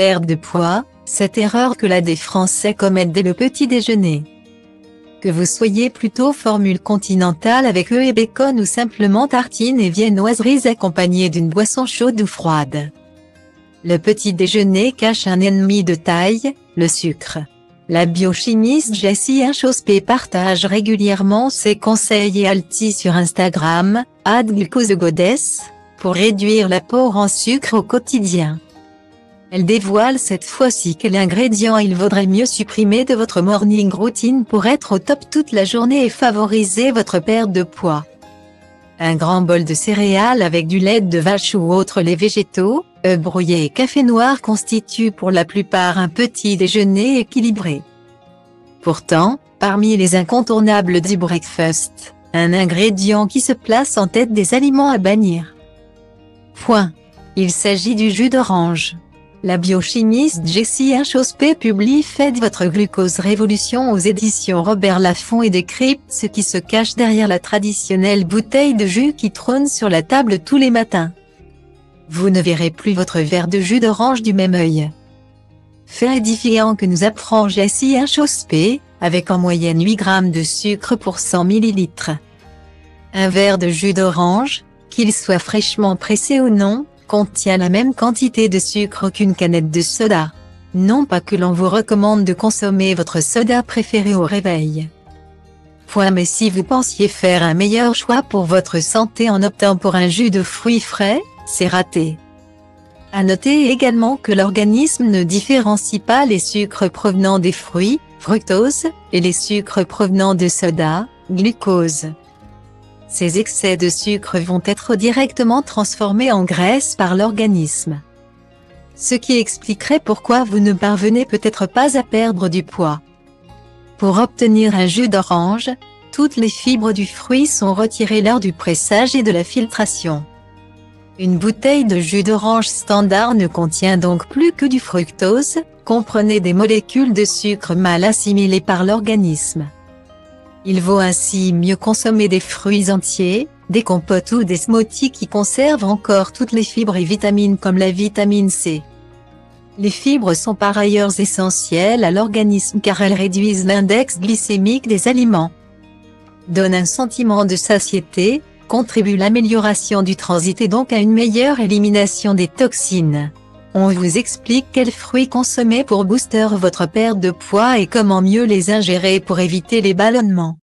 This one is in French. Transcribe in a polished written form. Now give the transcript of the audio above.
Perte de poids, cette erreur que des Français commettent dès le petit déjeuner. Que vous soyez plutôt formule continentale avec œufs et bacon ou simplement tartines et viennoiseries accompagnées d'une boisson chaude ou froide. Le petit déjeuner cache un ennemi de taille, le sucre. La biochimiste Jessie Inchospé partage régulièrement ses conseils et altis sur Instagram, @glucosegoddess, pour réduire l'apport en sucre au quotidien. Elle dévoile cette fois-ci quel ingrédient il vaudrait mieux supprimer de votre morning routine pour être au top toute la journée et favoriser votre perte de poids. Un grand bol de céréales avec du lait de vache ou autres laits végétaux, œufs brouillés et café noir constituent pour la plupart un petit déjeuner équilibré. Pourtant, parmi les incontournables du breakfast, un ingrédient qui se place en tête des aliments à bannir. Il s'agit du jus d'orange. La biochimiste Jessie Inchospé publie Faites votre glucose révolution aux éditions Robert Laffont et décrypte ce qui se cache derrière la traditionnelle bouteille de jus qui trône sur la table tous les matins. Vous ne verrez plus votre verre de jus d'orange du même œil. Fait édifiant que nous apprend Jessie Inchospé, avec en moyenne 8 grammes de sucre pour 100 ml. Un verre de jus d'orange, qu'il soit fraîchement pressé ou non, contient la même quantité de sucre qu'une canette de soda. Non pas que l'on vous recommande de consommer votre soda préféré au réveil. Mais si vous pensiez faire un meilleur choix pour votre santé en optant pour un jus de fruits frais, c'est raté. À noter également que l'organisme ne différencie pas les sucres provenant des fruits, fructose, et les sucres provenant de soda, glucose. Ces excès de sucre vont être directement transformés en graisse par l'organisme. Ce qui expliquerait pourquoi vous ne parvenez peut-être pas à perdre du poids. Pour obtenir un jus d'orange, toutes les fibres du fruit sont retirées lors du pressage et de la filtration. Une bouteille de jus d'orange standard ne contient donc plus que du fructose, comprenez des molécules de sucre mal assimilées par l'organisme. Il vaut ainsi mieux consommer des fruits entiers, des compotes ou des smoothies qui conservent encore toutes les fibres et vitamines comme la vitamine C. Les fibres sont par ailleurs essentielles à l'organisme car elles réduisent l'index glycémique des aliments, donnent un sentiment de satiété, contribuent à l'amélioration du transit et donc à une meilleure élimination des toxines. On vous explique quels fruits consommer pour booster votre perte de poids et comment mieux les ingérer pour éviter les ballonnements.